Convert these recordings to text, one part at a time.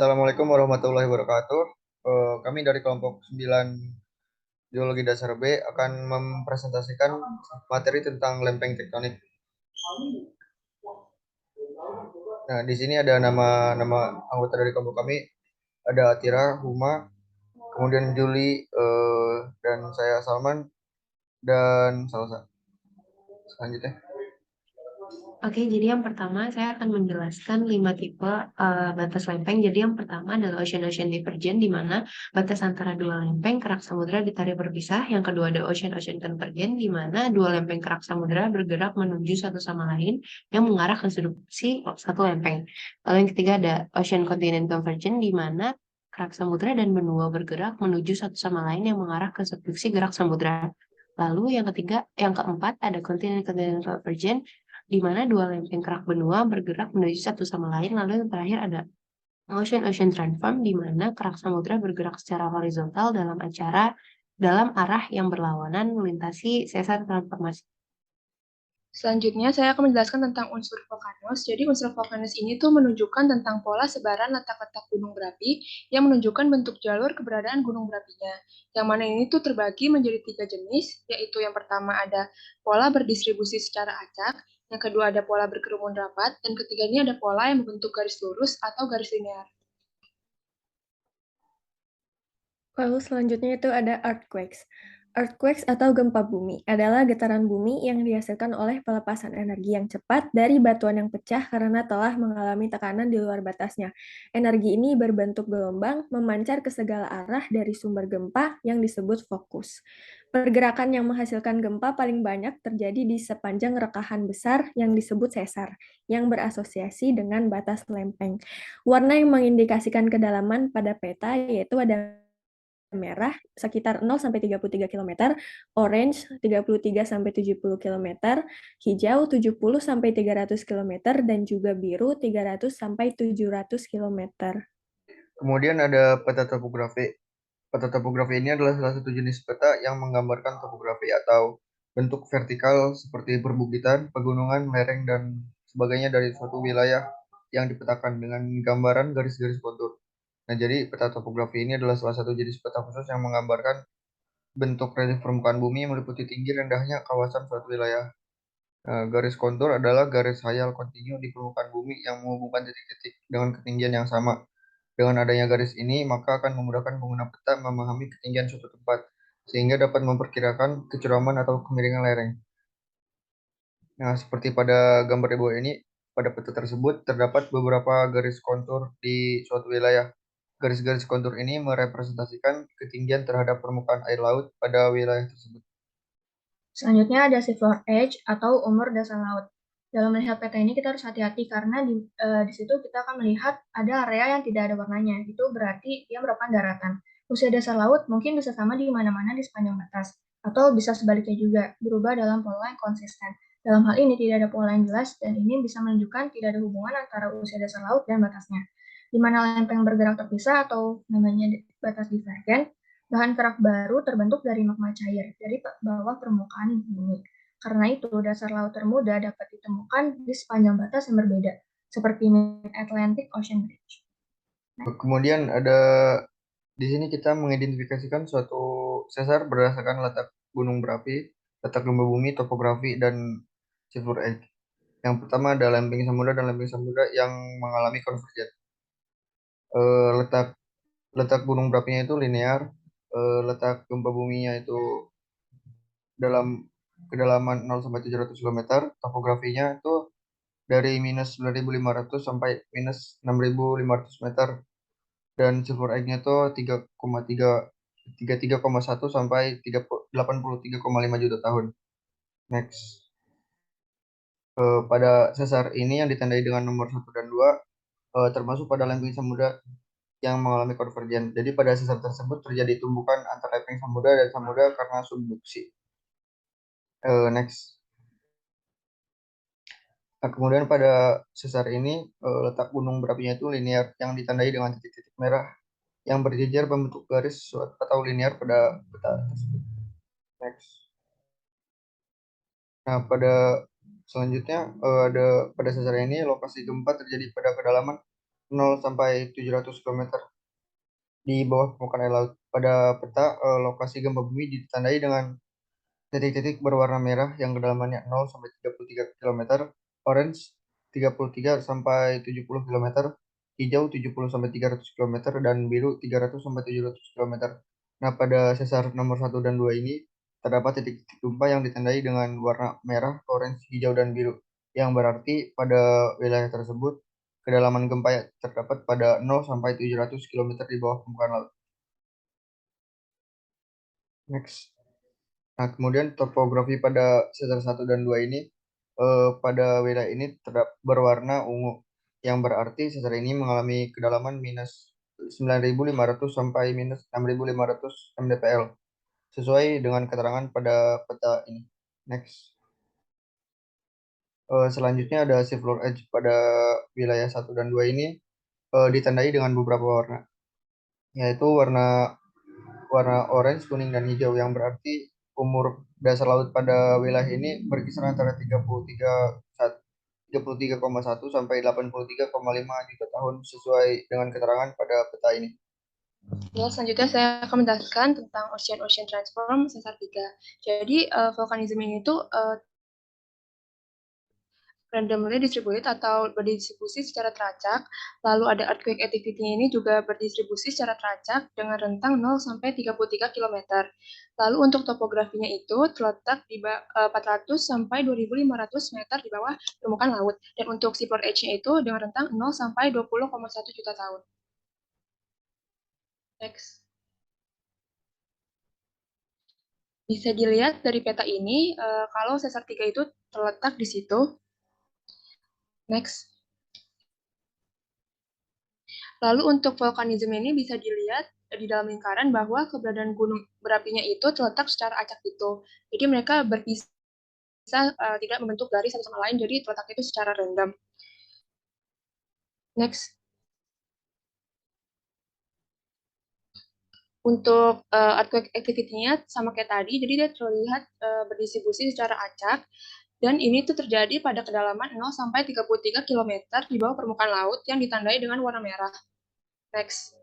Assalamualaikum warahmatullahi wabarakatuh. Kami dari kelompok 9 Geologi Dasar B akan mempresentasikan materi tentang lempeng tektonik. Nah, di sini ada nama-nama anggota dari kelompok kami. Ada Atira, Huma, kemudian Juli, dan saya Salman, dan Salsa. Selanjutnya. Oke, jadi yang pertama saya akan menjelaskan 5 tipe batas lempeng. Jadi yang pertama adalah ocean-ocean divergent, di mana batas antara dua lempeng kerak samudra ditarik berpisah. Yang kedua ada ocean-ocean convergent, di mana dua lempeng kerak samudra bergerak menuju satu sama lain yang mengarah ke sudut si satu lempeng. Lalu yang ketiga ada ocean continent convergent, di mana kerak samudra dan benua bergerak menuju satu sama lain yang mengarah ke subduksi gerak samudra. Lalu yang keempat ada continent-continent convergent, di mana dua lempeng kerak benua bergerak menuju satu sama lain. Lalu yang terakhir ada ocean-ocean transform, di mana kerak samudra bergerak secara horizontal dalam arah yang berlawanan melintasi sesar transformasi. Selanjutnya, saya akan menjelaskan tentang unsur vulkanus. Jadi, unsur vulkanus ini tuh menunjukkan tentang pola sebaran letak-letak gunung berapi yang menunjukkan bentuk jalur keberadaan gunung berapinya. Yang mana ini tuh terbagi menjadi 3 jenis, yaitu yang pertama ada pola berdistribusi secara acak, yang kedua ada pola berkerumun rapat, dan ketiganya ada pola yang membentuk garis lurus atau garis linear. Lalu selanjutnya itu ada earthquakes. Earthquakes atau gempa bumi adalah getaran bumi yang dihasilkan oleh pelepasan energi yang cepat dari batuan yang pecah karena telah mengalami tekanan di luar batasnya. Energi ini berbentuk gelombang memancar ke segala arah dari sumber gempa yang disebut fokus. Pergerakan yang menghasilkan gempa paling banyak terjadi di sepanjang rekahan besar yang disebut sesar, yang berasosiasi dengan batas lempeng. Warna yang mengindikasikan kedalaman pada peta yaitu ada merah sekitar 0 sampai 33 km, orange 33 sampai 70 km, hijau 70 sampai 300 km, dan juga biru 300 sampai 700 km. Kemudian ada peta topografi. Peta topografi ini adalah salah satu jenis peta yang menggambarkan topografi atau bentuk vertikal seperti perbukitan, pegunungan, lereng, dan sebagainya dari suatu wilayah yang dipetakan dengan gambaran garis-garis kontur. Nah, jadi peta topografi ini adalah salah satu jenis peta khusus yang menggambarkan bentuk relief permukaan bumi yang meliputi tinggi rendahnya kawasan suatu wilayah. Garis kontur adalah garis hayal kontinu di permukaan bumi yang menghubungkan titik-titik dengan ketinggian yang sama. Dengan adanya garis ini, maka akan memudahkan pengguna peta memahami ketinggian suatu tempat, sehingga dapat memperkirakan kecuraman atau kemiringan lereng. Nah, seperti pada gambar di bawah ini, pada peta tersebut terdapat beberapa garis kontur di suatu wilayah. Garis-garis kontur ini merepresentasikan ketinggian terhadap permukaan air laut pada wilayah tersebut. Selanjutnya ada seafloor edge atau umur dasar laut. Dalam melihat peta ini kita harus hati-hati karena di situ kita akan melihat ada area yang tidak ada warnanya. Itu berarti dia merupakan daratan. Usia dasar laut mungkin bisa sama di mana-mana di sepanjang batas, atau bisa sebaliknya juga, berubah dalam pola yang konsisten. Dalam hal ini tidak ada pola yang jelas dan ini bisa menunjukkan tidak ada hubungan antara usia dasar laut dan batasnya. Di mana lempeng bergerak terpisah atau namanya batas divergen, bahan kerak baru terbentuk dari magma cair dari bawah permukaan bumi. Karena itu, dasar laut termuda dapat ditemukan di sepanjang batas yang berbeda, seperti Mid-Atlantic Ocean Ridge. Kemudian ada di sini kita mengidentifikasikan suatu sesar berdasarkan letak gunung berapi, letak gempa bumi, topografi, dan silver edge. Yang pertama ada lempeng samudra dan lempeng samudra yang mengalami konvergen. Letak letak gunung berapinya itu linear, letak gempa buminya itu dalam kedalaman 0 sampai 700 km, topografinya itu dari minus 9.500 sampai minus 6.500 meter, dan silver egg-nya itu 33,1 sampai 83,5 juta tahun. Next. Pada sesar ini yang ditandai dengan nomor 1 dan 2 termasuk pada lempeng samudra yang mengalami konvergen. Jadi pada sesar tersebut terjadi tumbukan antara lempeng samudra dan samudra karena subduksi. Next. Nah, kemudian pada sesar ini letak gunung berapinya itu linear yang ditandai dengan titik-titik merah yang berjejer membentuk garis atau linear pada peta tersebut. Next. Nah, selanjutnya ada pada sesar ini lokasi gempa terjadi pada kedalaman 0 sampai 700 km di bawah permukaan air laut. Pada peta, lokasi gempa bumi ditandai dengan titik-titik berwarna merah yang kedalamannya 0 sampai 33 km, orange 33 sampai 70 km, hijau 70 sampai 300 km, dan biru 300 sampai 700 km. Nah, pada sesar nomor 1 dan 2 ini terdapat titik-titik gempa yang ditandai dengan warna merah, orange, hijau, dan biru, yang berarti pada wilayah tersebut kedalaman gempa terdapat pada 0 sampai 700 km di bawah permukaan laut. Next. Nah, kemudian topografi pada sesar 1 dan 2 ini pada wilayah ini berwarna ungu, yang berarti sesar ini mengalami kedalaman minus 9.500 sampai minus 6.500 mdpl, sesuai dengan keterangan pada peta ini. Next. Selanjutnya ada seafloor edge pada wilayah 1 dan 2 ini ditandai dengan beberapa warna, yaitu warna orange, kuning, dan hijau, yang berarti umur dasar laut pada wilayah ini berkisar antara 33,1 sampai 83,5 juta tahun, sesuai dengan keterangan pada peta ini. Ya, selanjutnya saya akan menjelaskan tentang ocean transform sesar 3. Jadi, vulkanisme ini tuh randomly distributed atau berdistribusi secara teracak. Lalu ada earthquake activity ini juga berdistribusi secara teracak dengan rentang 0 sampai 33 km. Lalu untuk topografinya itu terletak di 400 sampai 2.500 meter di bawah permukaan laut. Dan untuk seafloor edge-nya itu dengan rentang 0 sampai 20,1 juta tahun. Next. Bisa dilihat dari peta ini, kalau sesar 3 itu terletak di situ. Next. Lalu untuk vulkanisme ini bisa dilihat di dalam lingkaran bahwa keberadaan gunung berapinya itu terletak secara acak itu. Jadi mereka berpisah, tidak membentuk garis satu sama lain, jadi terletak itu secara random. Next. Untuk earthquake activity-nya sama kayak tadi, jadi dia terlihat berdistribusi secara acak, dan ini tuh terjadi pada kedalaman 0 sampai 33 km di bawah permukaan laut yang ditandai dengan warna merah. Next.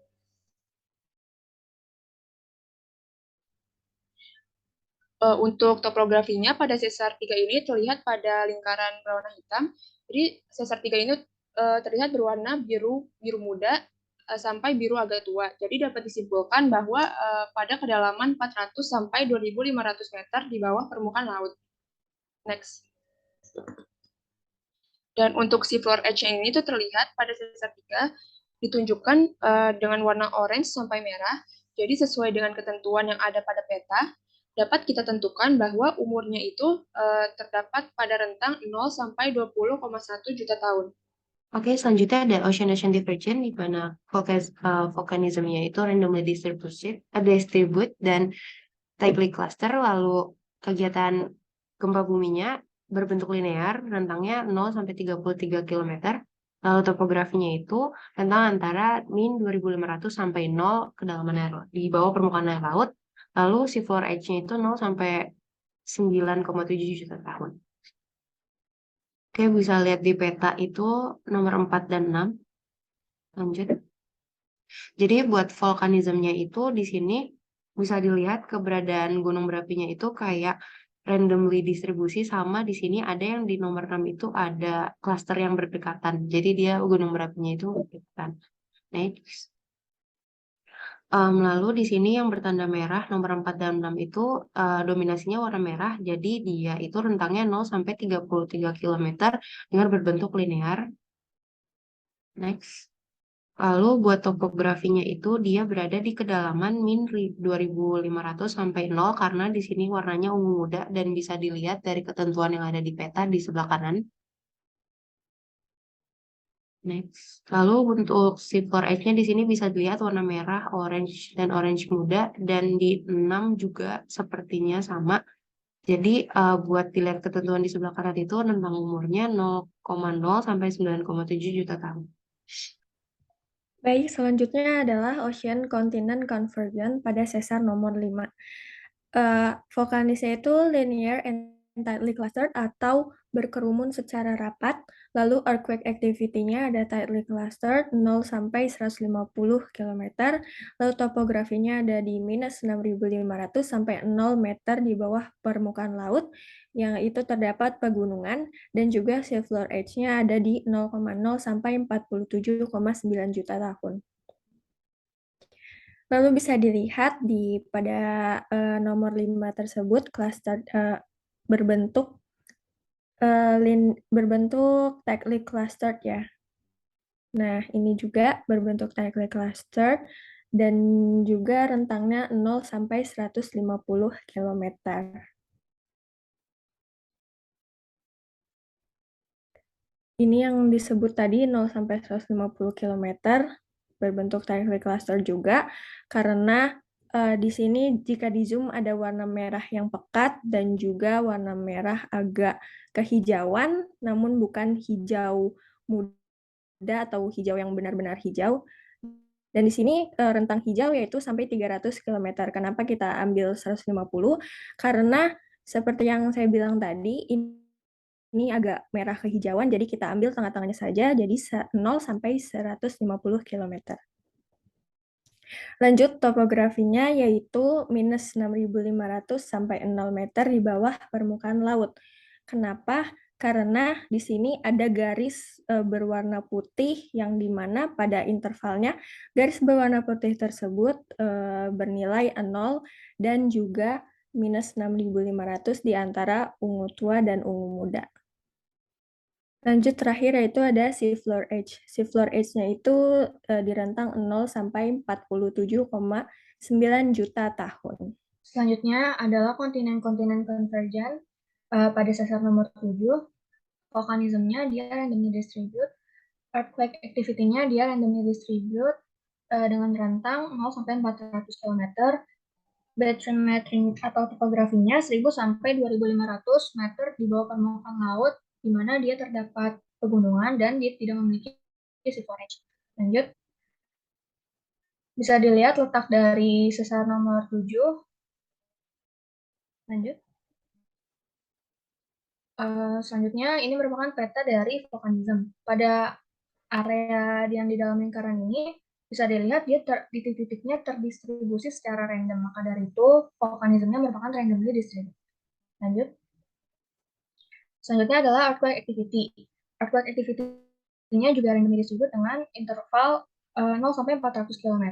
Untuk topografinya pada sesar 3 ini terlihat pada lingkaran berwarna hitam. Jadi sesar 3 ini terlihat berwarna biru muda sampai biru agak tua. Jadi dapat disimpulkan bahwa pada kedalaman 400 sampai 2.500 meter di bawah permukaan laut. Next. Dan untuk seafloor edge ini tuh terlihat pada sesar 3 ditunjukkan dengan warna orange sampai merah. Jadi sesuai dengan ketentuan yang ada pada peta, dapat kita tentukan bahwa umurnya itu terdapat pada rentang 0 sampai 20,1 juta tahun. Oke, selanjutnya ada ocean divergence di mana volcanism-nya itu randomly distribute dan tightly cluster, lalu kegiatan gempa buminya berbentuk linear, rentangnya 0 sampai 33 km. Lalu topografinya itu rentang antara min 2.500 sampai 0 kedalaman air di bawah permukaan air laut. Lalu seafloor edge-nya itu 0 sampai 9,7 juta tahun. Oke, bisa lihat di peta itu nomor 4 dan 6. Lanjut. Jadi buat vulkanismnya itu di sini bisa dilihat keberadaan gunung berapinya itu kayak randomly distribusi, sama di sini ada yang di nomor 6 itu ada klaster yang berdekatan. Jadi dia gunung berapinya itu berdekatan. Next. Lalu di sini yang bertanda merah nomor 4 dan 6 itu dominasinya warna merah. Jadi dia itu rentangnya 0 sampai 33 km dengan berbentuk linear. Next. Lalu buat topografinya itu dia berada di kedalaman min 2.500 sampai 0 karena di sini warnanya ungu muda dan bisa dilihat dari ketentuan yang ada di peta di sebelah kanan. Next. Lalu untuk seafloor edge-nya di sini bisa dilihat warna merah, orange, dan orange muda, dan di 6 juga sepertinya sama. Jadi buat dilihat ketentuan di sebelah kanan itu rentang umurnya 0,0 sampai 9,7 juta tahun. Baik, selanjutnya adalah Ocean Continent Convergence pada sesar nomor 5. Vulkanisme itu linear and tightly clustered atau berkerumun secara rapat. Lalu earthquake activity-nya ada tightly clustered 0 sampai 150 km. Lalu topografinya ada di minus 6.500 sampai 0 meter di bawah permukaan laut, yang itu terdapat pegunungan, dan juga sea floor edge-nya ada di 0,0 sampai 47,9 juta tahun. Lalu bisa dilihat pada nomor 5 tersebut, cluster berbentuk tightly clustered ya. Nah, ini juga berbentuk tightly clustered dan juga rentangnya 0 sampai 150 km. Ini yang disebut tadi 0 sampai 150 km berbentuk tightly clustered juga karena di sini jika di zoom ada warna merah yang pekat dan juga warna merah agak kehijauan, namun bukan hijau muda atau hijau yang benar-benar hijau. Dan di sini rentang hijau yaitu sampai 300 km. Kenapa kita ambil 150? Karena seperti yang saya bilang tadi, ini agak merah kehijauan, jadi kita ambil tengah-tengahnya saja, jadi 0 sampai 150 km. Lanjut topografinya yaitu minus 6.500 sampai 0 meter di bawah permukaan laut. Kenapa? Karena di sini ada garis berwarna putih yang dimana pada intervalnya garis berwarna putih tersebut bernilai 0 dan juga minus 6.500 di antara ungu tua dan ungu muda. Lanjut terakhir yaitu ada sea floor edge. Sea floor edge-nya itu di rentang 0 sampai 47,9 juta tahun. Selanjutnya adalah kontinen-kontinen konvergen pada sesar nomor 7. Volcanism-nya dia randomly distribute, earthquake activity-nya dia randomly distribute dengan rentang 0 sampai 400 km. Bathymetry atau topografinya 1000 sampai 2500 meter di bawah permukaan laut, di mana dia terdapat pegunungan dan dia tidak memiliki sea floor edge. Lanjut. Bisa dilihat letak dari sesar nomor 7. Lanjut. Selanjutnya, ini merupakan peta dari volcanism. Pada area yang di dalam lingkaran ini, bisa dilihat dia titik-titiknya terdistribusi secara random. Maka dari itu, volcanismnya merupakan randomly distributed. Lanjut. Selanjutnya adalah earthquake activity. Earthquake activity-nya juga randomly distributed dengan interval 0 sampai 400 km,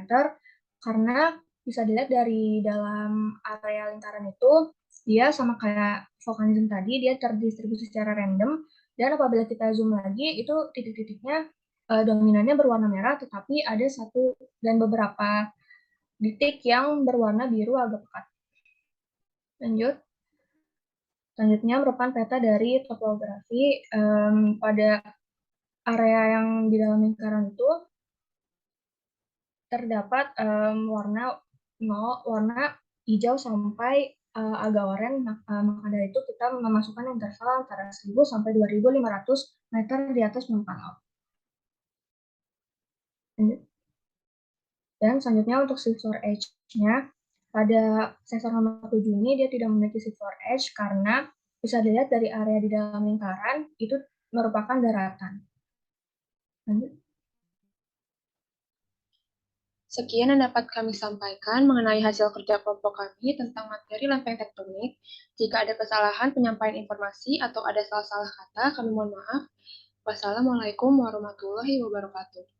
karena bisa dilihat dari dalam area lingkaran itu, dia sama kayak volcanism tadi, dia terdistribusi secara random, dan apabila kita zoom lagi, itu titik-titiknya dominannya berwarna merah, tetapi ada satu dan beberapa titik yang berwarna biru agak pekat. Lanjut. Selanjutnya merupakan peta dari topografi pada area yang di dalam lingkaran itu terdapat warna hijau sampai agak oranye. Maka dari itu kita memasukkan interval antara 1000 sampai 2500 meter di atas permukaan laut. Dan selanjutnya untuk sea floor edge-nya, pada sensor nomor 7 ini dia tidak memiliki sea floor edge karena bisa dilihat dari area di dalam lingkaran itu merupakan daratan. Lanjut. Sekian yang dapat kami sampaikan mengenai hasil kerja kelompok kami tentang materi lempeng tektonik. Jika ada kesalahan penyampaian informasi atau ada salah-salah kata, kami mohon maaf. Wassalamualaikum warahmatullahi wabarakatuh.